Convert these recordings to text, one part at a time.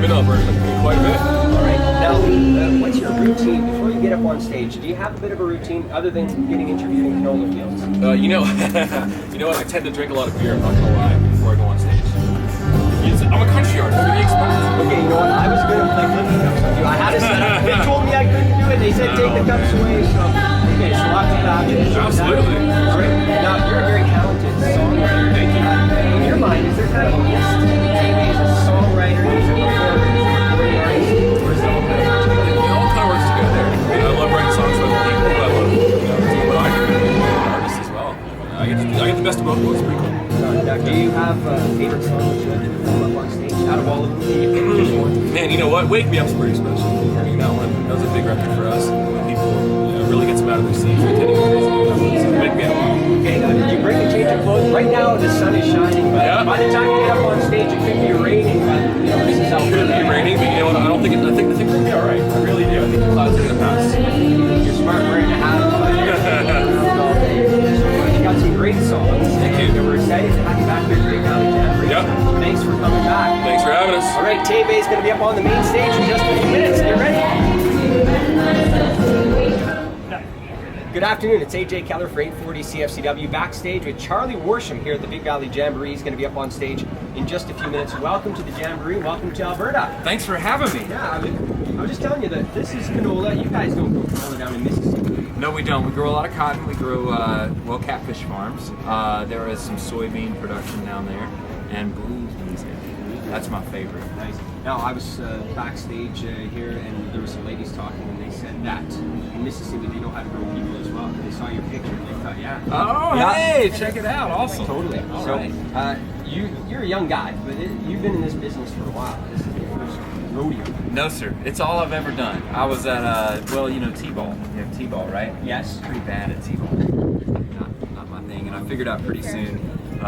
been to Alberta quite a bit. All right. Now, what's your routine before you get up on stage? Do you have a bit of a routine other than getting interviewed in canola fields? You know, you know what? I tend to drink a lot of beer. I'm not gonna lie. Before I go on stage, I'm a country artist. What do you expect? Okay, you know what? I was gonna play flipping cups with you. I had a setup. They told me I couldn't do it. They said take the cups away. So, okay, so lots of that. Absolutely. All right. Now, you're a very talented songwriter. Thank you. In your mind, is there kind of a list? Tebey is a songwriter. He's a performer. He's a recording artist. Or is it all kind of works together? It all kind of works together. I love writing songs for other people. I love doing what I do. I'm an artist as well. I get the best of both worlds. It's pretty cool. Now, do you have a favorite song that you like to perform up on stage? Out of all of them, do you pick one? Man, you know what? Wake Me Up's pretty special. I mean, that was a big record for us. People really gets them out of their seats. They're getting crazy. So Wake Me Up. Okay, now did you bring a change of clothes? Right now the sun is shining, but by the time you get up on stage, it could be raining. But you know, this is how It could be raining, but you know what? I think we're gonna be all right. I really do. I think the clouds are gonna pass. You're smart wearing a hat. You got some great songs. Thank you. And we're excited to have you back here at Big Valley Jamboree. Yep. Thanks for coming back. Thanks for having us. All right, Tebey is going to be up on the main stage in just a few minutes. Get ready. Good afternoon, it's AJ Keller for 840 CFCW backstage with Charlie Worsham here at the Big Valley Jamboree. He's going to be up on stage in just a few minutes. Welcome to the Jamboree, welcome to Alberta. Thanks for having me. Yeah, I was just telling you that this is canola. You guys don't grow canola down in Mississippi. No, we don't. We grow a lot of cotton. We grow catfish farms. There is some soybean production down there, and blues music. That's my favorite. Nice. Now, I was backstage here, and there were some ladies talking, and they said that in Mississippi they know how to grow people as well. They saw your picture, and they thought, yeah. Oh, yeah. hey, check it out. Awesome. Totally. All So, right. you're a young guy, but you've been in this business for a while. This is your first rodeo. No, sir. It's all I've ever done. I was at, T-ball. You have T-ball, right? Yes. Pretty bad at T-ball. Not my thing. And I figured out pretty soon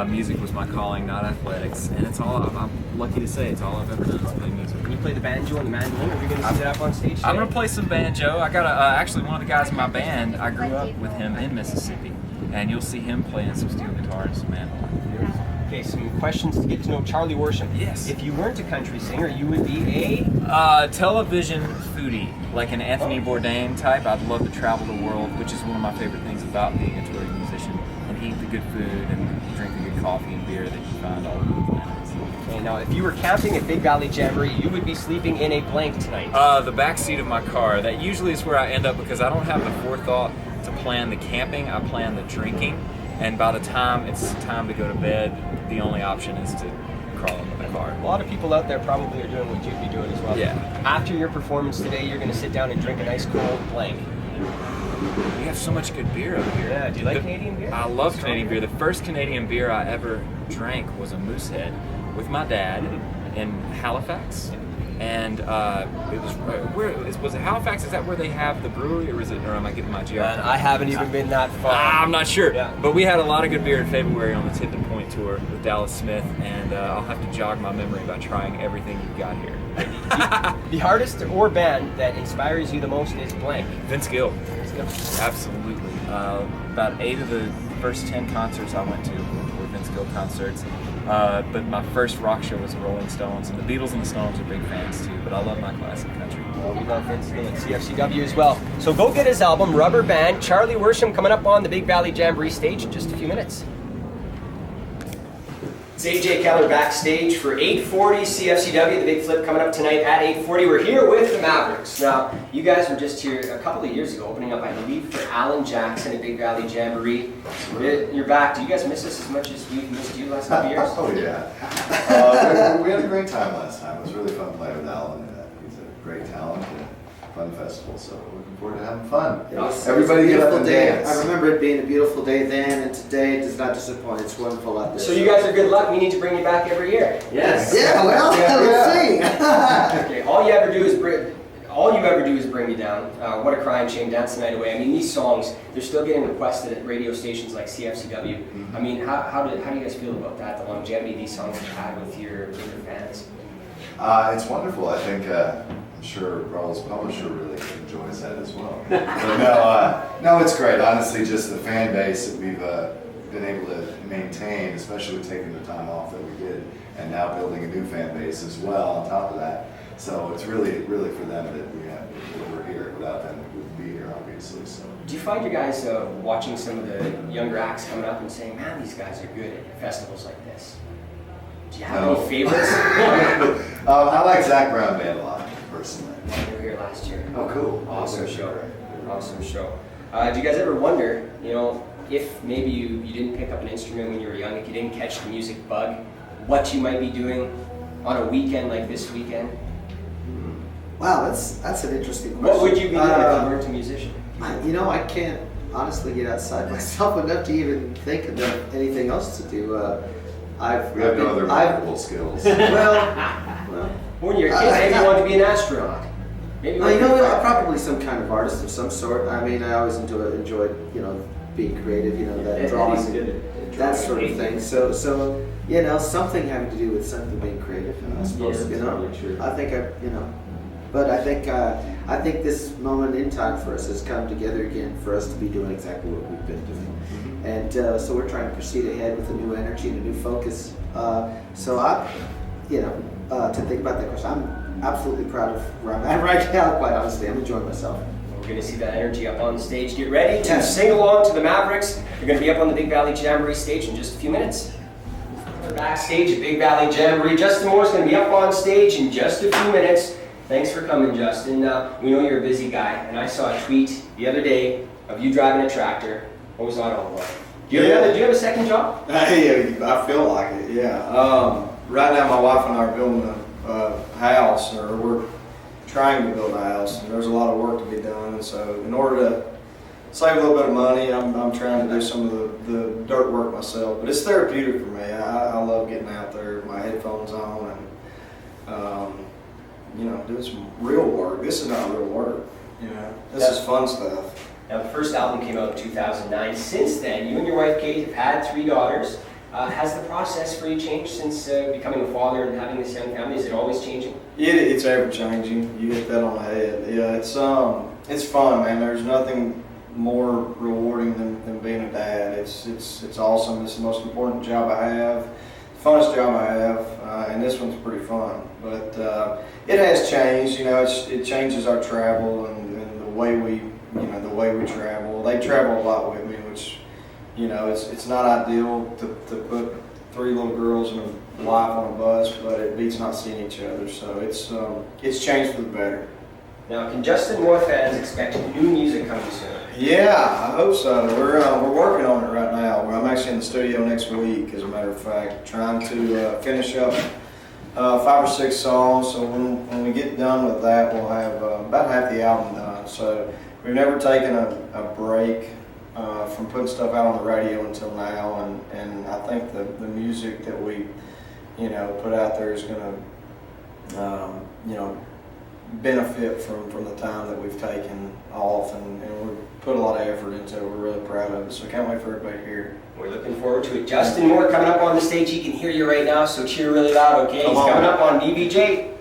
music was my calling, not athletics. And it's all, I'm lucky to say, it's all I've ever done is play music. Can you play the banjo and the mandolin? Are you going to sit up on stage today? I'm going to play some banjo. I got actually one of the guys in my band, I grew up with him in Mississippi. And you'll see him playing some steel guitar and some mandolin. Okay, some questions to get to know Charlie Worsham. Yes. If you weren't a country singer, you would be a... television foodie, like an Anthony Bourdain type. I'd love to travel the world, which is one of my favorite things about being a touring musician, and eat the good food and drink the good coffee and beer that you find all over the planet. Okay, now if you were camping at Big Valley Jamboree, you would be sleeping in a blank tonight. The back seat of my car. That usually is where I end up because I don't have the forethought to plan the camping. I plan the drinking, and by the time it's time to go to bed, the only option is to crawl into the car. A lot of people out there probably are doing what you'd be doing as well. Yeah. After your performance today, you're going to sit down and drink a nice cold blank. We have so much good beer over here. Yeah, do you like Canadian beer? I love Canadian beer. The first Canadian beer I ever drank was a Moosehead with my dad in Halifax. And it was it Halifax? Is that where they have the brewery, or am I getting my geography? Man, I haven't even been that far. I'm not sure. Yeah. But we had a lot of good beer in February on the Tipping Point tour with Dallas Smith, and I'll have to jog my memory about trying everything you've got here. The artist or band that inspires you the most is blank. Vince Gill. Absolutely. About 8 of the first 10 concerts I went to were Vince Gill concerts. But my first rock show was the Rolling Stones, and the Beatles and the Stones are big fans too, but I love my classic country. Well, we love Vince Gill at CFCW as well. So go get his album, Rubber Band. Charlie Worsham coming up on the Big Valley Jamboree stage in just a few minutes. It's AJ Keller backstage for 840 CFCW, the big flip coming up tonight at 840. We're here with the Mavericks. Now, you guys were just here a couple of years ago, opening up, I believe, for Alan Jackson at Big Valley Jamboree. You're back. Do you guys miss us as much as we've missed you the last couple of years? Oh, yeah. We had a great time last time. It was really fun playing with Alan. He's a great talent and a fun festival, so looking forward to having fun. Everybody get up and dance. I remember it being a beautiful day then, and today it does not disappoint. It's wonderful out there. So you guys are good luck. We need to bring you back every year. Yes. Yeah, well, let's see. Okay, all you ever do is bring me down. What a Crying Shame, Dance the Night Away. I mean, these songs, they're still getting requested at radio stations like CFCW. Mm-hmm. I mean, how do you guys feel about that, the longevity these songs have had with your fans? It's wonderful. I think I'm sure Raul's publisher really enjoys that as well. But no, it's great. Honestly, just the fan base that we've been able to maintain, especially with taking the time off that we did, and now building a new fan base as well on top of that. So it's really for them that we're here. Without them, we wouldn't be here, obviously. So. Do you find your guys watching some of the younger acts coming up and saying, man, these guys are good at festivals like this? Do you have any favorites? I like Zach Brown Band a lot, personally. They were here last year. Oh, cool. Awesome show. Awesome show. Do you guys ever wonder, if maybe you didn't pick up an instrument when you were young, if you didn't catch the music bug, what you might be doing on a weekend like this weekend? Wow, that's an interesting question. What would you be doing if you weren't a musician? I can't honestly get outside myself enough to even think of anything else to do. We have no other remarkable skills. Well, When you're a kid, maybe you wanted to be an astronaut. Maybe probably some kind of artist of some sort. I mean, I always enjoyed being creative, that drawing, that sort of thing. So something having to do with something being creative. I suppose, true. But I think this moment in time for us has come together again for us to be doing exactly what we've been doing, and so we're trying to proceed ahead with a new energy and a new focus. To think about that question, I'm absolutely proud of where I'm at right now. Quite honestly, I'm enjoying myself. We're going to see that energy up on the stage. Get ready to sing along to the Mavericks. They're going to be up on the Big Valley Jamboree stage in just a few minutes. We're backstage at Big Valley Jamboree. Justin Moore's going to be up on stage in just a few minutes. Thanks for coming, Justin. We know you're a busy guy, and I saw a tweet the other day of you driving a tractor. What was that all about? Do you have a second job? Hey, I feel like it, yeah. Right now my wife and I are building a house, or we're trying to build a house, and there's a lot of work to be done. And so in order to save a little bit of money, I'm trying to do some of the dirt work myself. But it's therapeutic for me. I love getting out there with my headphones on and doing some real work. This is not real work. This is fun stuff. Now, the first album came out in 2009. Since then, you and your wife Kate have had 3 daughters. Has the process for you changed since becoming a father and having this young family? Is it always changing? It's ever changing. You hit that on the head. Yeah, it's fun, man. There's nothing more rewarding than being a dad. It's awesome. It's the most important job I have, the funnest job I have, and this one's pretty fun. But it has changed. It changes our travel and the way we travel. They travel a lot with me, which it's not ideal to put 3 little girls and a wife on a bus, but it beats not seeing each other. So it's changed for the better. Now, can Justin Moore fans expect new music coming soon? Yeah, I hope so. We're working on it right now. I'm actually in the studio next week, as a matter of fact, trying to finish up 5 or 6 songs. So when we get done with that, we'll have about half the album done. So we've never taken a break from putting stuff out on the radio until now, and I think the music that we put out there is going to benefit from the time that we've taken off, and we've put a lot of effort into it. We're really proud of it, so can't wait for everybody to hear it. We're looking forward to it. Justin Moore coming up on the stage. He can hear you right now, so cheer really loud, okay? He's coming up on BBJ.